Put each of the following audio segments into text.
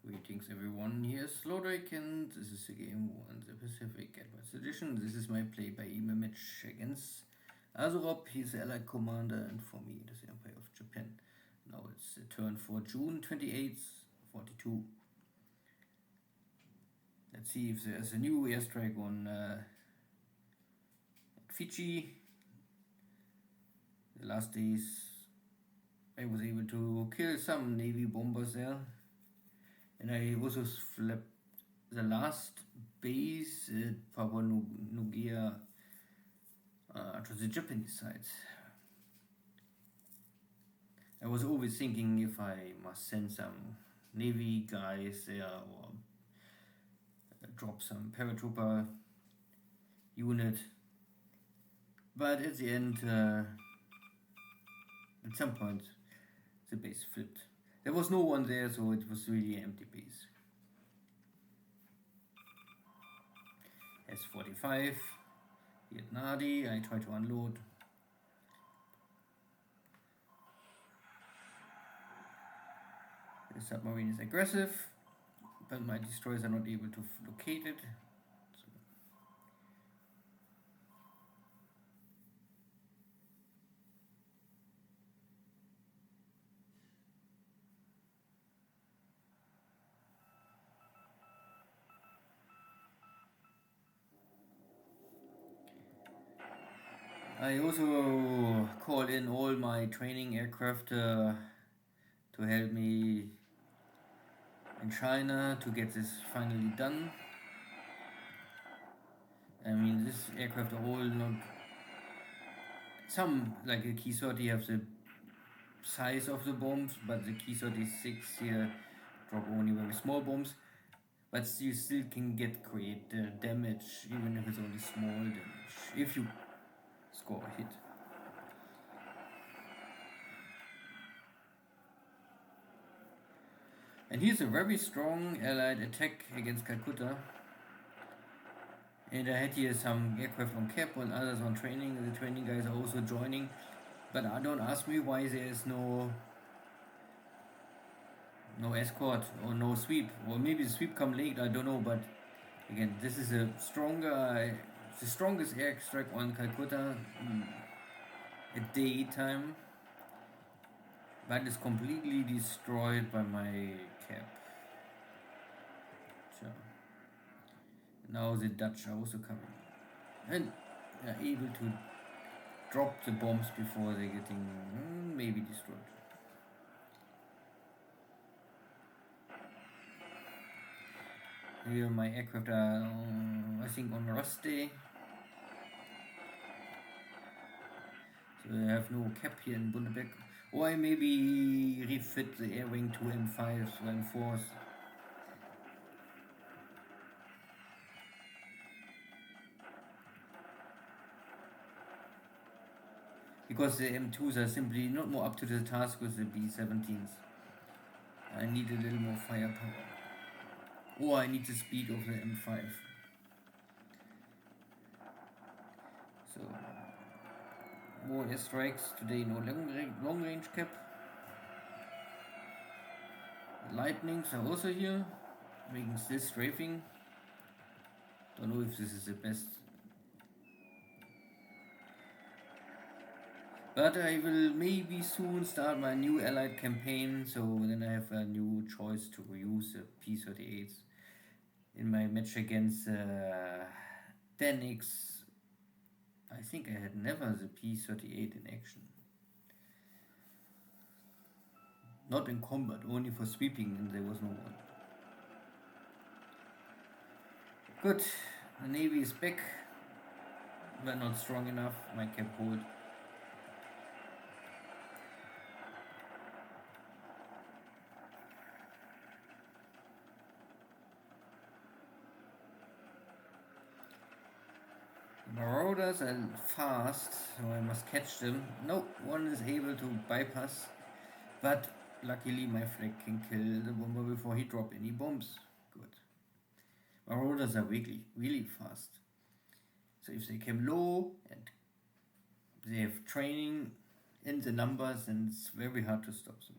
Greetings everyone, here's Lodrik and this is the game 1, the Pacific Advanced Edition. This is my play-by-email match against AsuRob. He's the Allied Commander, and for me it is the Empire of Japan. Now it's the turn for June 28th, 42. Let's see if there's a new airstrike on Fiji. The last days I was able to kill some Navy bombers there. And I also flipped the last base at Papua New Guinea to the Japanese side. I was always thinking if I must send some Navy guys there or drop some paratrooper unit. But at the end, at some point, the base flipped. There was no one there, so it was really an empty base. S-45, Vietnadi, I try to unload. The submarine is aggressive, but my destroyers are not able to locate it. I also call in all my training aircraft to help me in China to get this finally done. I mean, this aircraft are all not... Some, like a Key 30, have the size of the bombs, but the Key 36 here drop only very small bombs. But you still can create damage, even if it's only small damage, if you score a hit. And here's a very strong Allied attack against Calcutta. And I had here some aircraft on cap and others on training. The training guys are also joining. But don't ask me why there is no escort or no sweep. Or maybe the sweep come late, I don't know. But again, this is the strongest airstrike on Calcutta at daytime, but it's completely destroyed by my cap. So now the Dutch are also coming and are able to drop the bombs before they're getting maybe destroyed. Here my aircraft are, I think, on rust day. So I have no cap here in Bundebeck. Or I maybe refit the air wing to M5s or M4s. Because the M2s are simply not more up to the task with the B-17s. I need a little more firepower. Or I need the speed of the M5. So, more airstrikes today, no long range cap. The lightnings are also here, making still strafing. Don't know if this is the best. But I will maybe soon start my new Allied campaign, so then I have a new choice to use the P-38s in my match against Danix. I think I had never the P-38 in action. Not in combat, only for sweeping, and there was no one. Good, the Navy is back, but not strong enough, my cap hold. Marauders are fast, so I must catch them. No, one is able to bypass, but luckily my flag can kill the bomber before he drops any bombs. Good. Marauders are really fast. So if they came low and they have training in the numbers, then it's very hard to stop them.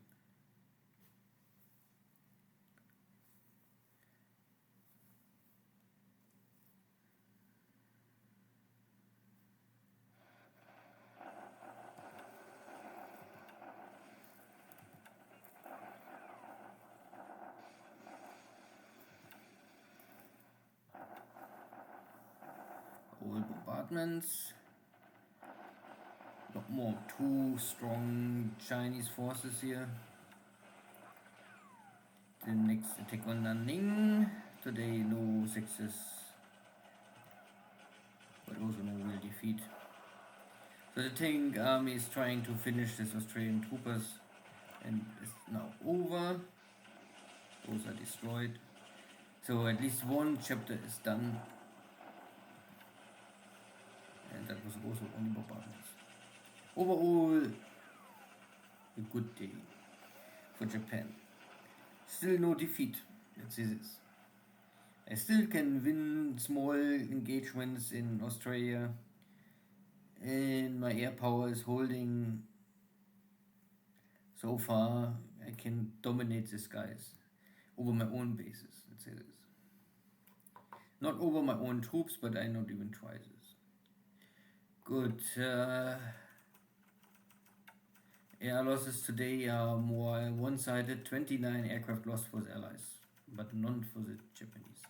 all bombardments. Not more two strong Chinese forces here. The next attack on Nanning. Today no success, but also no real defeat. So the tank army is trying to finish this Australian troopers and it's now over. Those are destroyed. So at least one chapter is done. And that was also only bombardments. Overall, a good day for Japan. Still no defeat, let's say this. I still can win small engagements in Australia. And my air power is holding. So far, I can dominate the skies over my own bases, let's say this. Not over my own troops, but I not even try this. Good. Air losses today are more one-sided. 29 aircraft lost for the Allies, but none for the Japanese.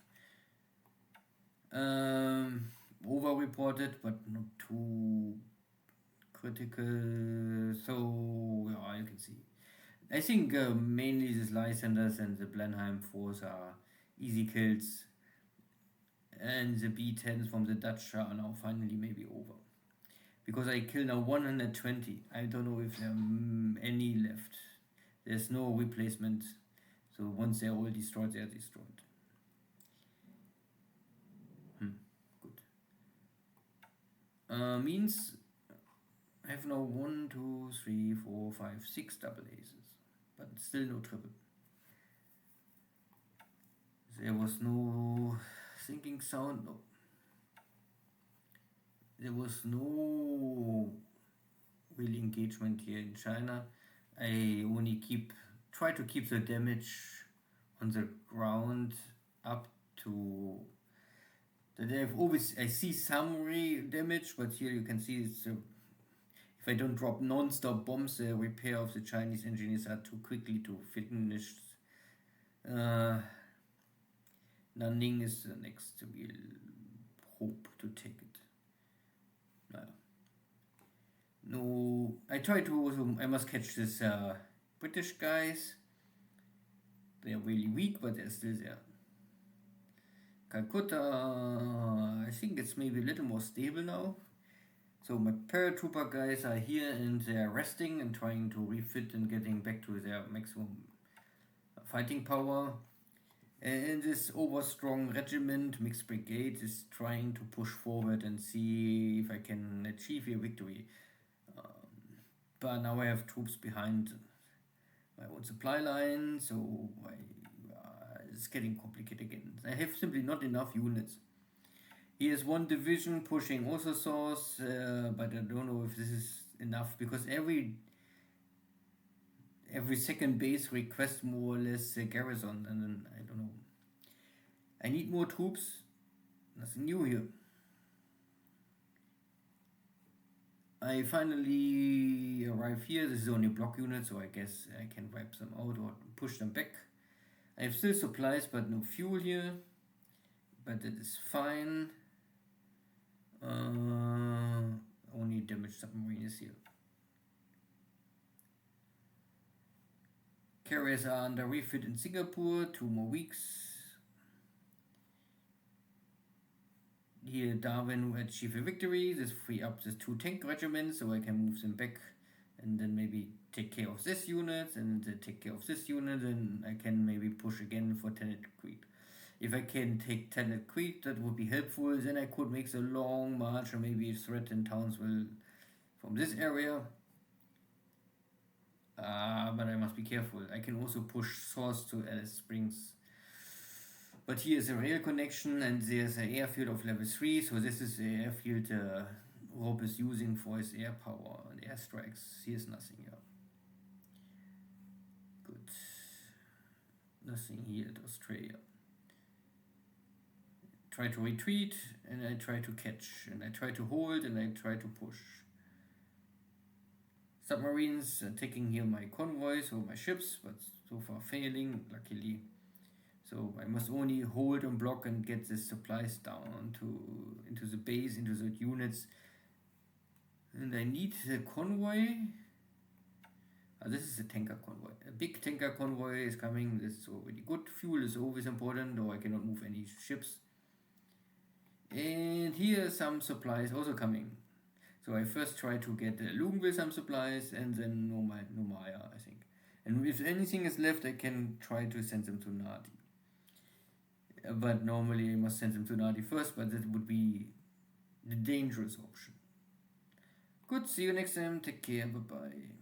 Over-reported, but not too critical. So, yeah, you can see. I think mainly the Lycenders and the Blenheim force are easy kills. And the B-10s from the Dutch are now finally maybe over. Because I kill now 120. I don't know if there are any left. There's no replacement. So once they're all destroyed, they're destroyed. Good. Means I have now 1, 2, 3, 4, 5, 6 double aces. But still no triple. There was no sinking sound. No. There was no real engagement here in China. I only try to keep the damage on the ground up to I see some damage, but here you can see it's if I don't drop non-stop bombs, the repair of the Chinese engineers are too quickly to finish. Nanning is the next real hope to take it. No, I try to also, I must catch this British guys. They are really weak, but they're still there. Calcutta, I think it's maybe a little more stable now. So my paratrooper guys are here and they're resting and trying to refit and getting back to their maximum fighting power. And this overstrong regiment, mixed brigade, is trying to push forward and see if I can achieve a victory. But now I have troops behind my own supply line, so it's getting complicated again. I have simply not enough units. Here's one division pushing also source, but I don't know if this is enough because every second base requests more or less a garrison, and then I don't know. I need more troops. Nothing new here. I finally arrive here. This is only a block unit, so I guess I can wipe them out or push them back. I have still supplies, but no fuel here. But that is fine. Only damaged submarine is here. Carriers are under refit in Singapore, 2 more weeks. Here Darwin will achieve a victory. This free up the 2 tank regiments, so I can move them back and then maybe take care of this unit and take care of this unit, and I can maybe push again for Tenet Creek. If I can take Tenet Creek, that would be helpful. Then I could make the long march or maybe threaten Townsville from this area. But I must be careful. I can also push Source to Alice Springs. But here is a rail connection and there's an airfield of level 3. So this is the airfield Rob is using for his air power and airstrikes. Here's nothing here. Good. Nothing here at Australia. Try to retreat and I try to catch and I try to hold and I try to push. Submarines taking here my convoys or my ships, but so far failing, luckily. So I must only hold and block and get the supplies down into the base, into the units. And I need the convoy. This is a tanker convoy. A big tanker convoy is coming. This is already good. Fuel is always important, or I cannot move any ships. And here are some supplies also coming. So I first try to get Lugenville some supplies, and then Nomaya, I think. And if anything is left, I can try to send them to Nadi. But normally I must send them to Nadi first, but that would be the dangerous option. Good, see you next time. Take care, bye bye.